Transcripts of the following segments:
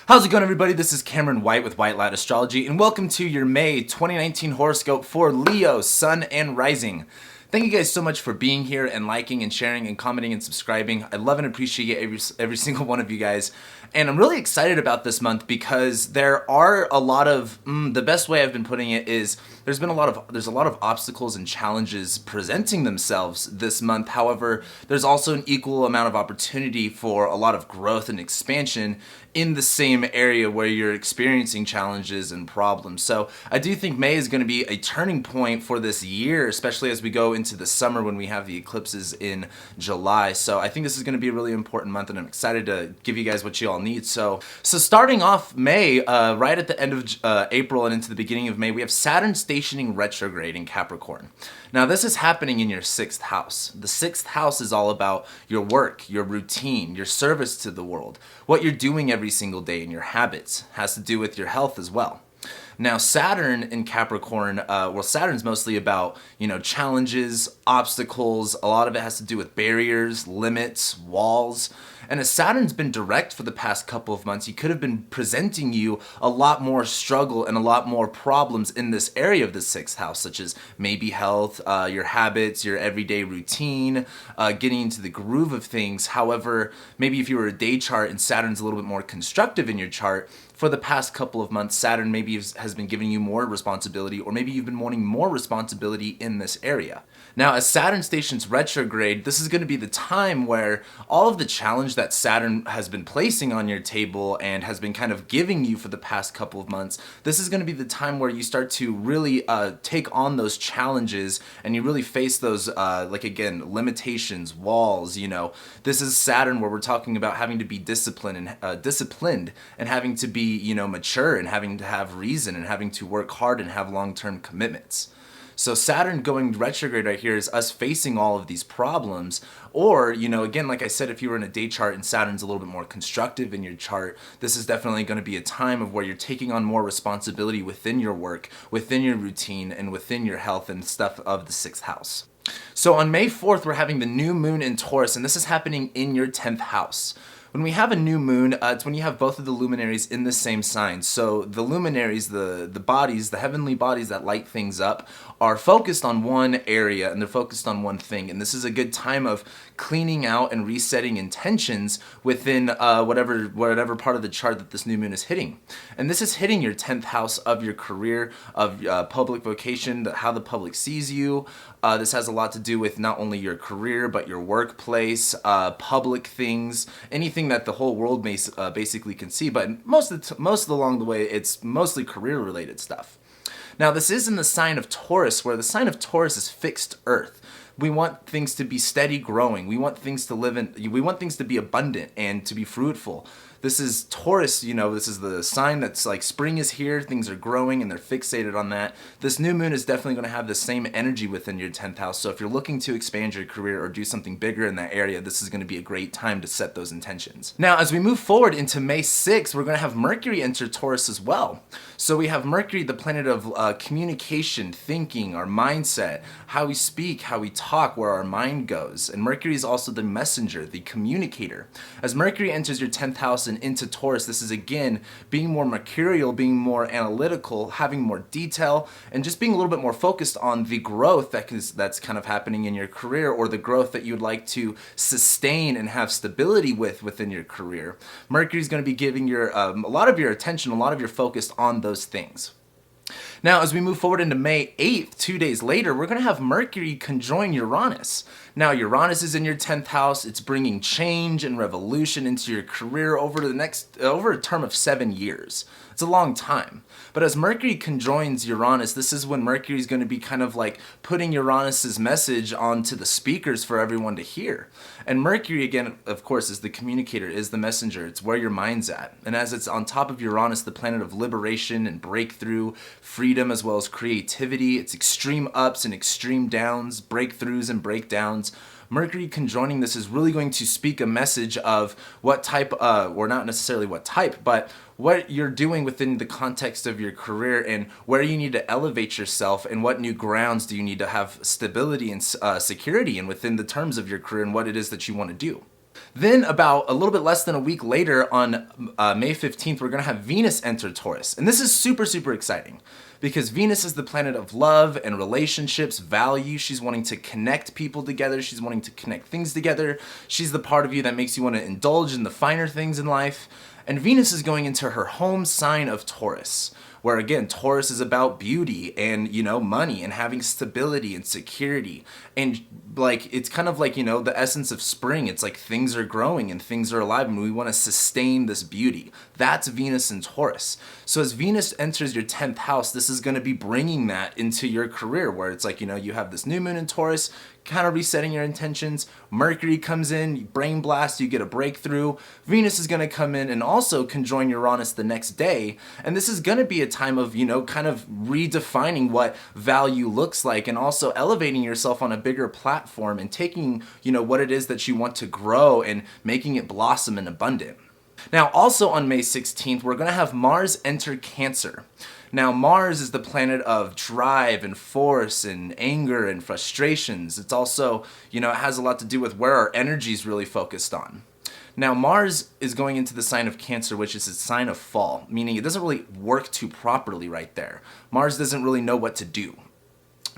How's it going, everybody? This is Cameron White with White Light Astrology, and welcome to your May 2019 horoscope for Leo, Sun, and Rising. Thank you guys so much for being here and liking and sharing and commenting and subscribing. I love and appreciate every single one of you guys. And I'm really excited about this month because there are a lot of, the best way I've been putting it is there's a lot of obstacles and challenges presenting themselves this month. However, there's also an equal amount of opportunity for a lot of growth and expansion in the same area where you're experiencing challenges and problems. So I do think May is going to be a turning point for this year, especially as we go into the summer when we have the eclipses in July. So I think this is going to be a really important month, and I'm excited to give you guys what you all need. So starting off May, right at the end of April and into the beginning of May, we have Saturn stationing retrograde in Capricorn. Now this is happening in your 6th house. The 6th house is all about your work, your routine, your service to the world, what you're doing every single day, and your habits. Has to do with your health as well. Now Saturn in Capricorn, Saturn's mostly about, challenges, obstacles. A lot of it has to do with barriers, limits, walls. And as Saturn's been direct for the past couple of months, he could have been presenting you a lot more struggle and a lot more problems in this area of the 6th house, such as maybe health, your habits, your everyday routine, getting into the groove of things. However, maybe if you were a day chart and Saturn's a little bit more constructive in your chart, for the past couple of months, Saturn maybe has been giving you more responsibility, or maybe you've been wanting more responsibility in this area. Now, as Saturn stations retrograde, this is going to be the time where all of the challenge that Saturn has been placing on your table and has been kind of giving you for the past couple of months, this is going to be the time where you start to really take on those challenges and you really face those, limitations, walls, This is Saturn where we're talking about having to be disciplined and having to be, mature and having to have reason and having to work hard and have long-term commitments. So Saturn going retrograde right here is us facing all of these problems. Or, again, like I said, if you were in a day chart and Saturn's a little bit more constructive in your chart, this is definitely going to be a time of where you're taking on more responsibility within your work, within your routine, and within your health and stuff of the 6th house. So on May 4th, we're having the new moon in Taurus, and this is happening in your 10th house. When we have a new moon, it's when you have both of the luminaries in the same sign. So the luminaries, the bodies, the heavenly bodies that light things up, are focused on one area and they're focused on one thing. And this is a good time of cleaning out and resetting intentions within whatever part of the chart that this new moon is hitting. And this is hitting your 10th house of your career, of public vocation, how the public sees you. This has a lot to do with not only your career, but your workplace, public things, anything that the whole world may basically can see. But most along the way, it's mostly career-related stuff. Now, this is in the sign of Taurus, where the sign of Taurus is fixed earth. We want things to be steady growing. We want things to we want things to be abundant and to be fruitful. This is Taurus, this is the sign that's like spring is here, things are growing and they're fixated on that. This new moon is definitely going to have the same energy within your 10th house. So if you're looking to expand your career or do something bigger in that area, this is going to be a great time to set those intentions. Now, as we move forward into May 6th, we're going to have Mercury enter Taurus as well. So we have Mercury, the planet of communication, thinking, our mindset, how we speak, how we talk, where our mind goes. And Mercury is also the messenger, the communicator. As Mercury enters your 10th house and into Taurus, this is again being more mercurial, being more analytical, having more detail, and just being a little bit more focused on the growth that's kind of happening in your career, or the growth that you'd like to sustain and have stability within your career. Mercury is going to be giving a lot of your attention, a lot of your focus on those things. Now, as we move forward into May 8th, 2 days later, we're going to have Mercury conjoin Uranus. Now, Uranus is in your 10th house. It's bringing change and revolution into your career over a term of 7 years. It's a long time. But as Mercury conjoins Uranus, this is when Mercury is going to be kind of like putting Uranus's message onto the speakers for everyone to hear. And Mercury, again, of course, is the communicator, is the messenger. It's where your mind's at. And as it's on top of Uranus, the planet of liberation and breakthrough, freedom, as well as creativity, it's extreme ups and extreme downs, breakthroughs and breakdowns. Mercury conjoining this is really going to speak a message of what type, or not necessarily what type, but what you're doing within the context of your career and where you need to elevate yourself and what new grounds do you need to have stability and security in within the terms of your career and what it is that you want to do. Then about a little bit less than a week later on May 15th, we're going to have Venus enter Taurus. And this is super, super exciting because Venus is the planet of love and relationships, value. She's wanting to connect people together. She's wanting to connect things together. She's the part of you that makes you want to indulge in the finer things in life. And Venus is going into her home sign of Taurus, where again, Taurus is about beauty and, money and having stability and security. And like, it's kind of like, the essence of spring. It's like things are growing and things are alive and we want to sustain this beauty. That's Venus in Taurus. So as Venus enters your 10th house, this is going to be bringing that into your career where it's like, you have this new moon in Taurus, kind of resetting your intentions. Mercury comes in, you brain blast, you get a breakthrough. Venus is going to come in and also conjoin Uranus the next day. And this is going to be a time of, kind of redefining what value looks like and also elevating yourself on a bigger platform and taking, what it is that you want to grow and making it blossom and abundant. Now, also on May 16th, we're going to have Mars enter Cancer. Now, Mars is the planet of drive and force and anger and frustrations. It's also, it has a lot to do with where our energy is really focused on. Now, Mars is going into the sign of Cancer, which is a sign of fall, meaning it doesn't really work too properly right there. Mars doesn't really know what to do.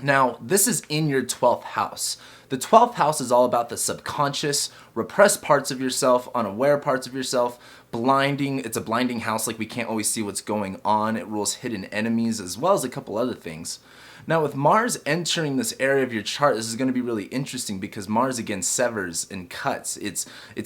Now, this is in your 12th house. The 12th house is all about the subconscious, repressed parts of yourself, unaware parts of yourself, blinding. It's a blinding house, like we can't always see what's going on. It rules hidden enemies as well as a couple other things. Now, with Mars entering this area of your chart, this is going to be really interesting because Mars, again, severs and cuts. It's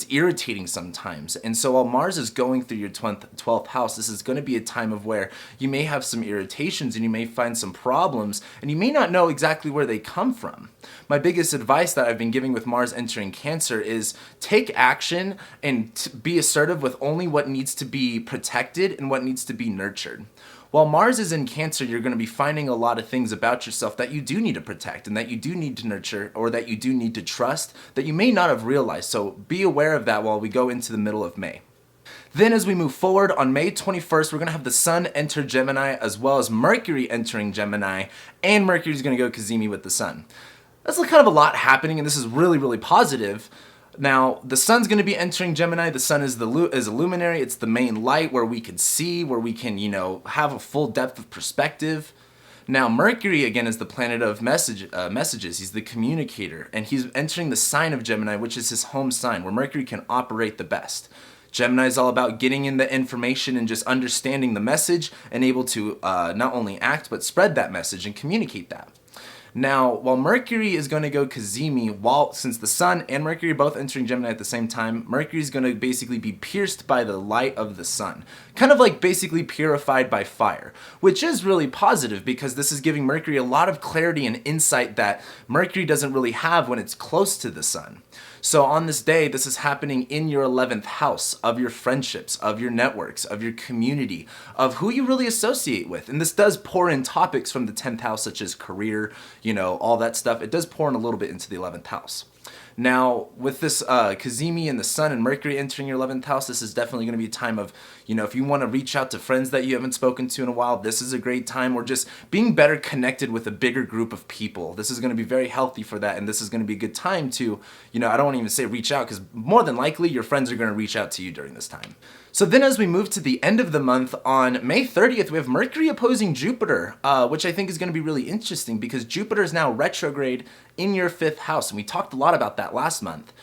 irritating sometimes. And so while Mars is going through your 12th house, this is going to be a time of where you may have some irritations and you may find some problems and you may not know exactly where they come from. My biggest advice that I've been giving with Mars entering Cancer is take action and be assertive with only what needs to be protected and what needs to be nurtured. While Mars is in Cancer, you're going to be finding a lot of things about yourself that you do need to protect and that you do need to nurture or that you do need to trust that you may not have realized. So be aware of that while we go into the middle of May. Then as we move forward on May 21st, we're going to have the Sun enter Gemini as well as Mercury entering Gemini, and Mercury is going to go Cazimi with the Sun. That's kind of a lot happening, and this is really, really positive. Now, the Sun's going to be entering Gemini. The Sun is a luminary. It's the main light where we can see, where we can, have a full depth of perspective. Now, Mercury, again, is the planet of messages. He's the communicator, and he's entering the sign of Gemini, which is his home sign, where Mercury can operate the best. Gemini is all about getting in the information and just understanding the message and able to not only act, but spread that message and communicate that. Now, while Mercury is going to go Cazimi, since the Sun and Mercury are both entering Gemini at the same time, Mercury is going to basically be pierced by the light of the Sun. Kind of like basically purified by fire, which is really positive because this is giving Mercury a lot of clarity and insight that Mercury doesn't really have when it's close to the Sun. So on this day, this is happening in your 11th house of your friendships, of your networks, of your community, of who you really associate with. And this does pour in topics from the 10th house, such as career, all that stuff. It does pour in a little bit into the 11th house. Now, with this Cazimi and the Sun and Mercury entering your 11th house, this is definitely going to be a time of, if you want to reach out to friends that you haven't spoken to in a while, this is a great time, or just being better connected with a bigger group of people. This is going to be very healthy for that, and this is going to be a good time to, I don't want to even say reach out, because more than likely your friends are going to reach out to you during this time. So then as we move to the end of the month, on May 30th, we have Mercury opposing Jupiter, which I think is going to be really interesting because Jupiter is now retrograde in your 5th house. And we talked a lot about that last month.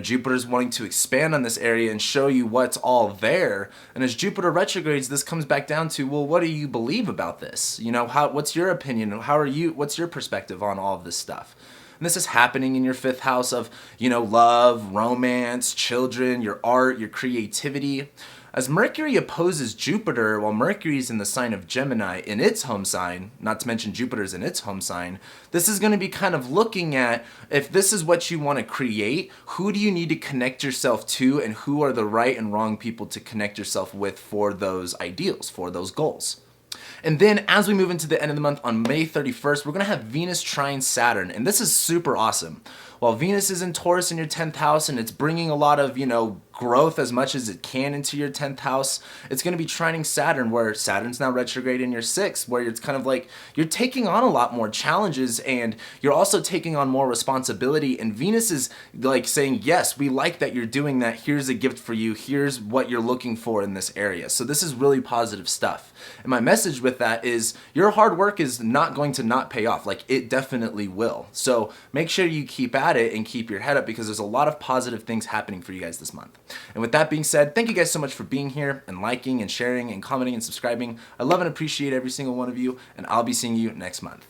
Jupiter's wanting to expand on this area and show you what's all there. And as Jupiter retrogrades, this comes back down to, well, what do you believe about this? What's your opinion? What's your perspective on all of this stuff? And this is happening in your 5th house of, love, romance, children, your art, your creativity. As Mercury opposes Jupiter, while Mercury's in the sign of Gemini in its home sign, not to mention Jupiter's in its home sign, this is going to be kind of looking at, if this is what you want to create, who do you need to connect yourself to, and who are the right and wrong people to connect yourself with for those ideals, for those goals. And then as we move into the end of the month on May 31st, we're going to have Venus trine Saturn. And this is super awesome. While Venus is in Taurus in your 10th house and it's bringing a lot of, growth as much as it can into your 10th house. It's going to be trining Saturn, where Saturn's now retrograde in your 6th, where it's kind of like you're taking on a lot more challenges and you're also taking on more responsibility. And Venus is like saying, yes, we like that you're doing that. Here's a gift for you. Here's what you're looking for in this area. So this is really positive stuff. And my message with that is your hard work is not going to not pay off. Like, it definitely will. So make sure you keep at it and keep your head up, because there's a lot of positive things happening for you guys this month. And with that being said, thank you guys so much for being here and liking and sharing and commenting and subscribing. I love and appreciate every single one of you, and I'll be seeing you next month.